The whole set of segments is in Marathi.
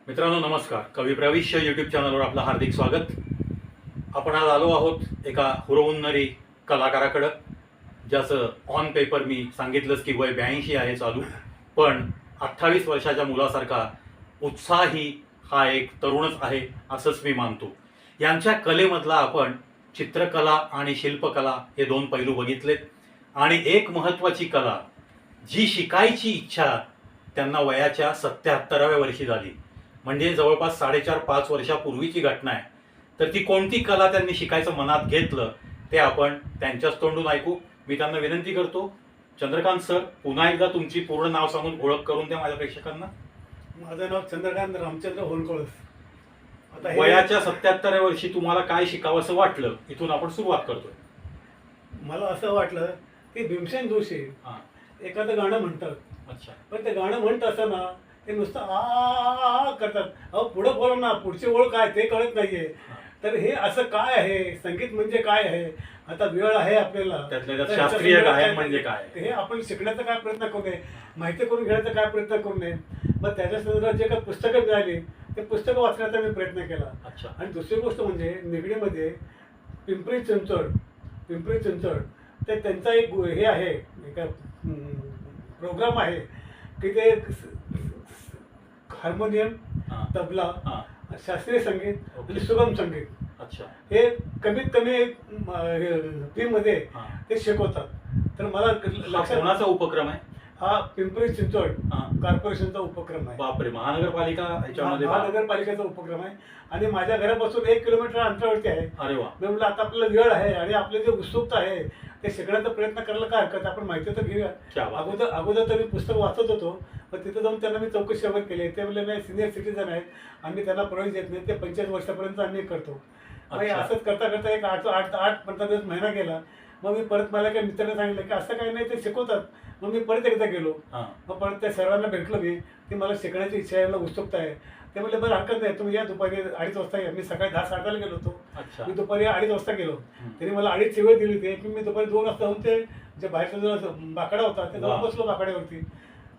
मित्रांनो नमस्कार. कवी प्रविष्य यूट्यूब चॅनलवर आपलं हार्दिक स्वागत. आपण आज आलो आहोत एका हुरहुन्नरी कलाकाराकडं, ज्याचं ऑन पेपर मी सांगितलंच की वय 82 आहे चालू, पण 28 वर्षाच्या मुलासारखा उत्साही हा एक तरुणच आहे असंच मी मानतो. यांच्या कलेमधला आपण चित्रकला आणि शिल्पकला हे दोन पैलू बघितलेत, आणि एक महत्त्वाची कला जी शिकायची इच्छा त्यांना वयाच्या 77व्या वर्षी झाली, म्हणजे जवळपास 4.5-5 वर्षापूर्वीची घटना आहे. तर ती कोणती कला त्यांनी शिकायचं मनात घेतलं ते आपण त्यांच्याच तोंडून ऐकू. मी त्यांना विनंती करतो, चंद्रकांत सर, पुन्हा एकदा तुमची पूर्ण नाव सांगून ओळख करून द्या माझ्या प्रेक्षकांना. माझं नाव चंद्रकांत रामचंद्र होलकळस. आता वयाच्या 77व्या वर्षी तुम्हाला काय शिकावं असं वाटलं, इथून आपण सुरुवात करतोय. मला असं वाटलं की भीमसेन जोशी हां. एखादं गाणं म्हणतात, अच्छा. पण ते गाणं म्हणत असताना ते नुसतं आ करतात. अहो पुढं बोला ना, पुढची ओळ काय ते कळत नाहीये. तर हे असं काय आहे, संगीत म्हणजे काय आहे, आता वेळ आहे आपल्याला त्यातल्या त्यात तर शास्त्रीय ह्याच्या गायन काय- म्हणजे काय? हे आपण शिकण्याचा काय प्रयत्न करू नये, माहिती करून घेण्याचा काय प्रयत्न करू नये. मग त्याच्या संदर्भात जे काही पुस्तकं मिळाली ते पुस्तकं वाचण्याचा मी प्रयत्न केला. अच्छा. आणि दुसरी गोष्ट म्हणजे निगडीमध्ये पिंपरी चिंचवड ते त्यांचा एक हे आहे, एक प्रोग्राम आहे की ते हार्मोनियम, हां. तबला, हां. शास्त्रीय संगीत ओके. आणि सुगम संगीत अच्छा. हे कमीत कमी फीमध्ये हां. ते शिकवतात. तर मला हा लक्षात, कोणाचा उपक्रम आहे? हा पिंपरी चिंचवड हां. कॉर्पोरेशनचा उपक्रम आहे. बापरे, महानगरपालिका ह्याच्यामध्ये महानगरपालिकेचा उपक्रम आहे आणि माझ्या घरापासून 1 किलोमीटर अंतरावरती आहे. अरे वा. मी म्हटलं आता आपल्याला वेळ आहे आणि आपले जे उत्सुकता आहे ते शिकण्याचा प्रयत्न करायला काय हरकत आहे, आपण माहिती तर घेऊया. क्या बात आहे. अगोदर तर मी पुस्तक वाचत होतो, पण तिथं जाऊन त्यांना मी चौकशी वगैरे केली. ते म्हणले नाही, सिनियर सिटीजन आहेत, आम्ही त्यांना प्रवेश देत नाही, ते 45 वर्षापर्यंत आम्ही करतो. मग अच्छा. असंच करता करता एक 8-15 दिवस महिना गेला. मग मी परत मला काही मित्राने सांगितलं की असं काही नाही, ते शिकवतात. मग मी परत एकदा गेलो. हां. मग परत त्या सर्वांना भेटलो मी की मला शिकण्याची इच्छा आहे, मला उत्सुकता आहे. ते म्हणले बरं हरकत नाही, तुम्ही या दुपारी 2:30 वाजता या. मी सकाळी 10-10:30 गेलो होतो. अच्छा. मी दुपारी 2:30 वाजता गेलो. हं. त्यांनी मला 2:30ची वेळ दिली होती की मी दुपारी 2 वाजता जाऊन ते जे बाहेरचा जो बाकडा होता ते जाऊन वा. बसलो बाकड्यावरती.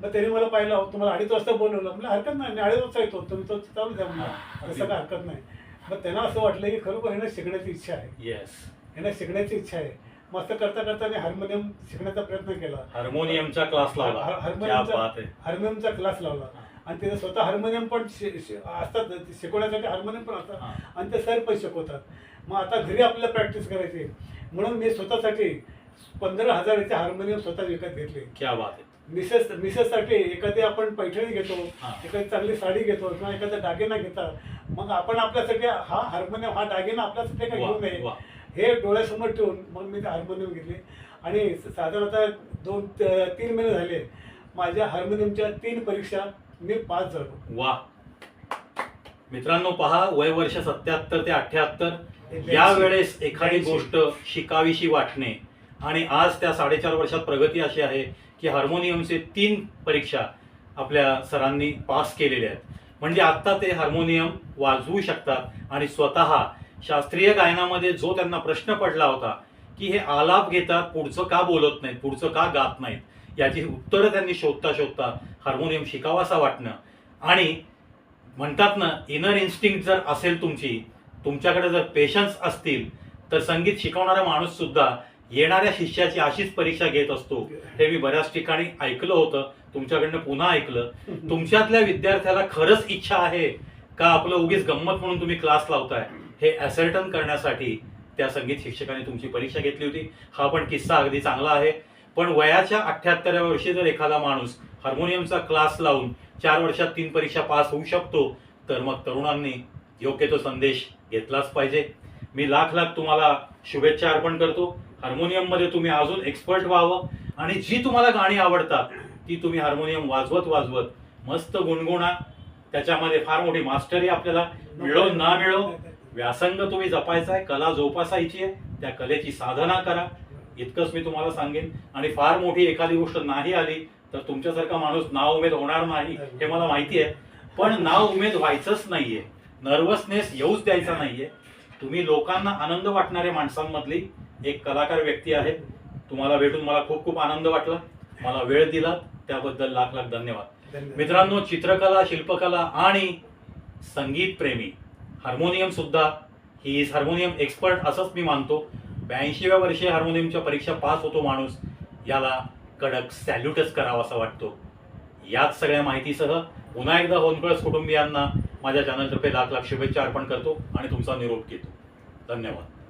मग त्यांनी मला पाहिलं, "अहो, तुम्हाला 2:30 वाजता बोलवलं." म्हणलं हरकत नाही, मी 2:30 वाजता येतो, तुम्ही तो चालू द्या म्हणलं, हां. तसं काय हरकत नाही. मग त्यांना असं वाटलं की खरोखर ह्यांना शिकण्याची इच्छा आहे, येस. ह्यांना शिकण्याची इच्छा आहे. मग असं करता करता मी हार्मोनियम शिकण्याचा प्रयत्न केला. हार्मोनियमचा क्लास लावला. क्या बात आहे. हार्मोनियमचा क्लास लावला आणि तिथे स्वतः हार्मोनियम पण असतात, शिकवण्यासाठी हार्मोनियम पण असतात हां. आणि ते सर पण शिकवतात. मग आता घरी आपल्याला प्रॅक्टिस करायची म्हणून मी स्वतःसाठी 15,000चे हार्मोनियम स्वतः विकत घेतले. क्या बात आहे. मिसेससाठी एखादी आपण पैठणी घेतो, हां. एखादी चांगली साडी घेतो किंवा एखादा दागिना घेतात, मग आपण आपल्यासाठी हा हार्मोनियम, हा दागिना आपल्यासाठी काय वा, घेऊ नये वा. हे डोळ्यासमोर ठेवून मग मी ते हार्मोनियम घेतले. आणि साधारणतः 2-3 महिने झाले माझ्या हार्मोनियमच्या 3 परीक्षा मी पास झालो. वा. मित्रांनो पहा, वय वर्ष 77 ते 78, या वेळेस एखादी गोष्ट शिकावीशी वाटणे, आणि आज त्या 4.5 वर्षात प्रगती अशी आहे की हार्मोनियमचे 3 परीक्षा आपल्या सरांनी पास केलेल्या आहेत. म्हणजे आत्ता ते हार्मोनियम वाजवू शकतात आणि स्वतः शास्त्रीय गायनामध्ये जो त्यांना प्रश्न पडला होता की हे आलाप घेतात, पुढचं का बोलत नाहीत, पुढचं का गात नाहीत, याची उत्तरं त्यांनी शोधता शोधता हार्मोनियम शिकावासा वाटणं. आणि म्हणतात ना, इनर इन्स्टिंक्ट जर असेल तुमच्याकडे जर पेशन्स असतील, तर संगीत शिकवणारा माणूस सुद्धा येणाऱ्या शिष्याची अशीच परीक्षा घेत असतो. हे मी बऱ्याच ठिकाणी ऐकलं होतं, तुमच्याकडनं पुन्हा ऐकलं. तुमच्यातल्या विद्यार्थ्याला खरंच इच्छा आहे का, आपलं उगीच गंमत म्हणून तुम्ही क्लास लावताय, हे ॲसर्टन करण्यासाठी त्या संगीत शिक्षकाने तुमची परीक्षा घेतली होती. हा पण किस्सा अगदी चांगला आहे. पण वयाच्या 78व्या वर्षी जर एखादा माणूस हार्मोनियमचा क्लास लावून 4 वर्षात 3 परीक्षा पास होऊ शकतो, तर मग तरुणांनी योग्य तो संदेश घेतलाच पाहिजे. मी लाख तुम्हाला शुभेच्छा अर्पण करतो. हार्मोनियममध्ये तुम्ही अजून एक्सपर्ट व्हावं आणि जी तुम्हाला गाणी आवडतात ती तुम्ही हार्मोनियम वाजवत मस्त गुणगुणा. त्याच्यामध्ये फार मोठी मास्टरी आपल्याला मिळो ना मिळो, व्यासंग तुम्ही जपायचा आहे, कला जोपासायची आहे, त्या कलेची साधना करा, इतकंच मी तुम्हाला सांगेन. आणि फार मोठी एखादी गोष्ट नाही आली तर तुमच्यासारखा माणूस नाव उमेद होणार नाही हे मला माहिती आहे, पण नाव उमेद व्हायचंच नाहीये, नर्वसनेस येऊच द्यायचा नाहीये. तुम्ही लोकांना आनंद वाटणाऱ्या माणसांमधली एक कलाकार व्यक्ती आहे. तुम्हाला भेटून मला खूप खूप आनंद वाटला. मला वेळ दिला त्याबद्दल लाख धन्यवाद. मित्रांनो, चित्रकला, शिल्पकला आणि संगीत प्रेमी, हार्मोनियम सुद्धा, ही इज हार्मोनियम एक्सपर्ट असंच मी मानतो. 82व्या वर्षी हार्मोनियमच्या परीक्षा पास होतो माणूस, याला कडक सॅल्यूटच करावा असं वाटतो. याच सगळ्या माहितीसह पुन्हा एकदा होनकळस कुटुंबियांना माझ्या चॅनलतर्फे लाख लाख शुभेच्छा अर्पण करतो आणि तुमचा निरोप घेतो. धन्यवाद.